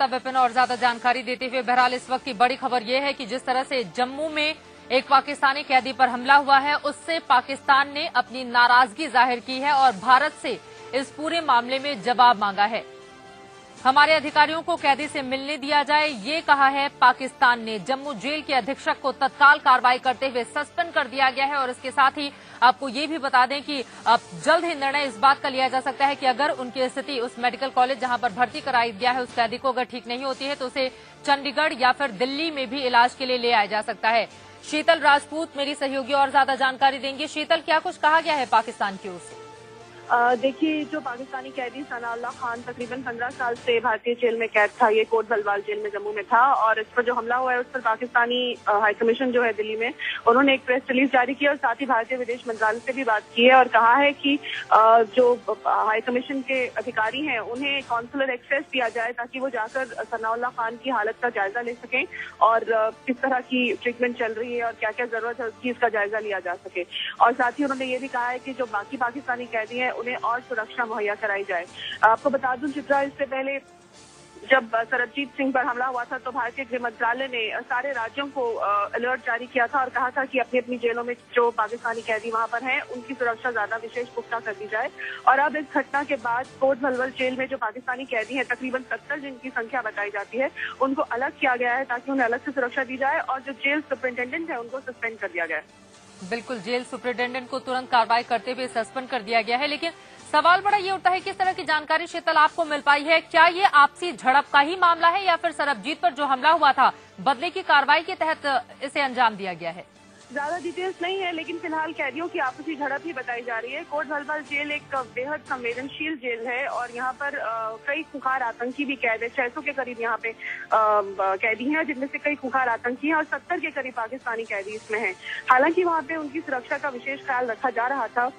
विपिन और ज्यादा जानकारी देते हुए, बहरहाल इस वक्त की बड़ी खबर यह है कि जिस तरह से जम्मू में एक पाकिस्तानी कैदी पर हमला हुआ है, उससे पाकिस्तान ने अपनी नाराजगी जाहिर की है और भारत से इस पूरे मामले में जवाब मांगा है। हमारे अधिकारियों को कैदी से मिलने दिया जाए, ये कहा है पाकिस्तान ने। जम्मू जेल के अधीक्षक को तत्काल कार्रवाई करते हुए सस्पेंड कर दिया गया है और इसके साथ ही आपको ये भी बता दें कि अब जल्द ही निर्णय इस बात का लिया जा सकता है कि अगर उनकी स्थिति उस मेडिकल कॉलेज जहां पर भर्ती कराई गया है उस कैदी को अगर ठीक नहीं होती है तो उसे चंडीगढ़ या फिर दिल्ली में भी इलाज के लिए ले आया जा सकता है। शीतल राजपूत मेरी सहयोगी और ज्यादा जानकारी देंगे। शीतल, क्या कुछ कहा गया है पाकिस्तान की ओर से? देखिए, जो पाकिस्तानी कैदी सनाउल्लाह खान तकरीबन 15 साल से भारतीय जेल में कैद था, ये कोट भलवाल जेल में जम्मू में था और इस पर जो हमला हुआ है उस पर पाकिस्तानी हाई कमीशन जो है दिल्ली में, उन्होंने एक प्रेस रिलीज जारी की और साथ ही भारतीय विदेश मंत्रालय से भी बात की है और कहा है कि जो हाई कमीशन के अधिकारी हैं उन्हें कॉन्सुलर एक्सेस दिया जाए ताकि वो जाकर सनाउल्लाह खान की हालत का जायजा ले सकें और किस तरह की ट्रीटमेंट चल रही है और क्या क्या जरूरत है उसकी इसका जायजा लिया जा सके। और साथ ही उन्होंने ये भी कहा है कि जो बाकी पाकिस्तानी कैदी हैं उन्हें और सुरक्षा मुहैया कराई जाए। आपको बता दूं चित्रा, इससे पहले जब सरबजीत सिंह पर हमला हुआ था तो भारतीय गृह मंत्रालय ने सारे राज्यों को अलर्ट जारी किया था और कहा था कि अपनी अपनी जेलों में जो पाकिस्तानी कैदी वहां पर हैं उनकी सुरक्षा ज्यादा विशेष पुख्ता कर दी जाए। और अब इस घटना के बाद कोट भलवाल जेल में जो पाकिस्तानी कैदी हैं, तकरीबन 70 जिनकी संख्या बताई जाती है, उनको अलग किया गया है ताकि उन्हें अलग से सुरक्षा दी जाए और जो जेल सुपरिंटेंडेंट है उनको सस्पेंड कर दिया गया है। बिल्कुल, जेल सुपरिंटेंडेंट को तुरंत कार्रवाई करते हुए सस्पेंड कर दिया गया है। लेकिन सवाल बड़ा ये उठता है, किस तरह की जानकारी शीतल आपको मिल पाई है? क्या ये आपसी झड़प का ही मामला है या फिर सरबजीत पर जो हमला हुआ था बदले की कार्रवाई के तहत इसे अंजाम दिया गया है? ज्यादा डिटेल्स नहीं है, लेकिन फिलहाल कैदियों की आपसी झड़प ही बताई जा रही है। कोट भलवाल जेल एक बेहद संवेदनशील जेल है और यहाँ पर कई खुखार आतंकी भी कैद है। 600 के करीब यहाँ पे कैदी हैं, जिनमें से कई खुखार आतंकी हैं और 70 के करीब पाकिस्तानी कैदी इसमें हैं। हालांकि वहाँ पे उनकी सुरक्षा का विशेष ख्याल रखा जा रहा था,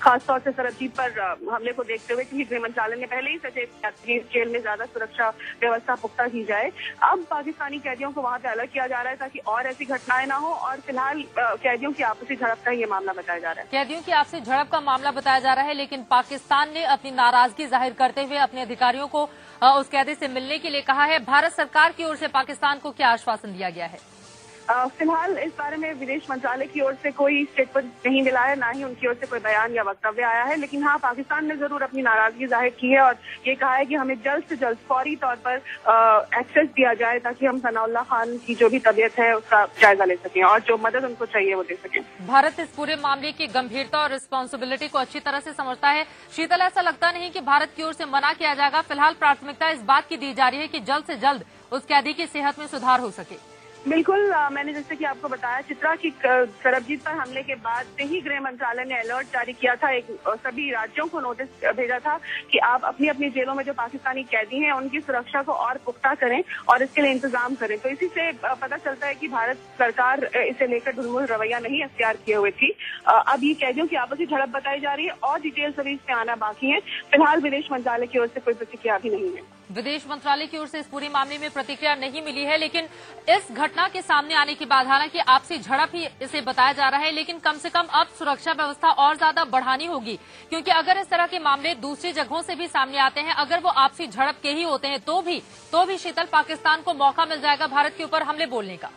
खासतौर से सरबजीत पर हमले को देखते हुए, क्योंकि गृह मंत्रालय ने पहले ही सचेत किया कि जेल में ज्यादा सुरक्षा व्यवस्था पुख्ता की जाए। अब पाकिस्तानी कैदियों को वहां पे अलग किया जा रहा है ताकि और ऐसी घटनाएं ना हो और फिलहाल कैदियों की आपसी झड़प का ये मामला बताया जा रहा है। कैदियों की आपसी झड़प का मामला बताया जा रहा है, लेकिन पाकिस्तान ने अपनी नाराजगी जाहिर करते हुए अपने अधिकारियों को उस कैदी से मिलने के लिए कहा है। भारत सरकार की ओर से पाकिस्तान को क्या आश्वासन दिया गया है? फिलहाल इस बारे में विदेश मंत्रालय की ओर से कोई स्टेटमेंट नहीं मिला है, ना ही उनकी ओर से कोई बयान या वक्तव्य आया है। लेकिन हाँ, पाकिस्तान ने जरूर अपनी नाराजगी जाहिर की है और ये कहा है कि हमें जल्द से जल्द फौरी तौर पर एक्सेस दिया जाए ताकि हम सनाउल्लाह खान की जो भी तबीयत है उसका जायजा ले सकें और जो मदद उनको चाहिए वो दे सकें। भारत इस पूरे मामले की गंभीरता और रिस्पॉन्सिबिलिटी को अच्छी तरह से समझता है। शीतल, ऐसा लगता नहीं कि भारत की ओर से मना किया जाएगा? फिलहाल प्राथमिकता इस बात की दी जा रही है कि जल्द से जल्द उस कैदी की सेहत में सुधार हो सके। बिल्कुल, मैंने जैसे कि आपको बताया चित्रा की सरबजीत पर हमले के बाद से ही गृह मंत्रालय ने अलर्ट जारी किया था, सभी राज्यों को नोटिस भेजा था कि आप अपनी अपनी जेलों में जो पाकिस्तानी कैदी हैं उनकी सुरक्षा को और पुख्ता करें और इसके लिए इंतजाम करें। तो इसी से पता चलता है कि भारत सरकार इसे लेकर ढुलमुल रवैया नहीं अख्तियार किए हुए थी। अब ये कैदियों की आपसी झड़प बताई जा रही है और डिटेल्स अभी इसमें आना बाकी है। फिलहाल विदेश मंत्रालय की ओर से कोई प्रतिक्रिया भी नहीं है। विदेश मंत्रालय की ओर से इस पूरे मामले में प्रतिक्रिया नहीं मिली है, लेकिन इस घटना के सामने आने के बाद, हालांकि आपसी झड़प ही इसे बताया जा रहा है, लेकिन कम से कम अब सुरक्षा व्यवस्था और ज्यादा बढ़ानी होगी, क्योंकि अगर इस तरह के मामले दूसरी जगहों से भी सामने आते हैं, अगर वो आपसी झड़प के ही होते हैं तो भी शीतल, पाकिस्तान को मौका मिल जाएगा भारत के ऊपर हमले बोलने का।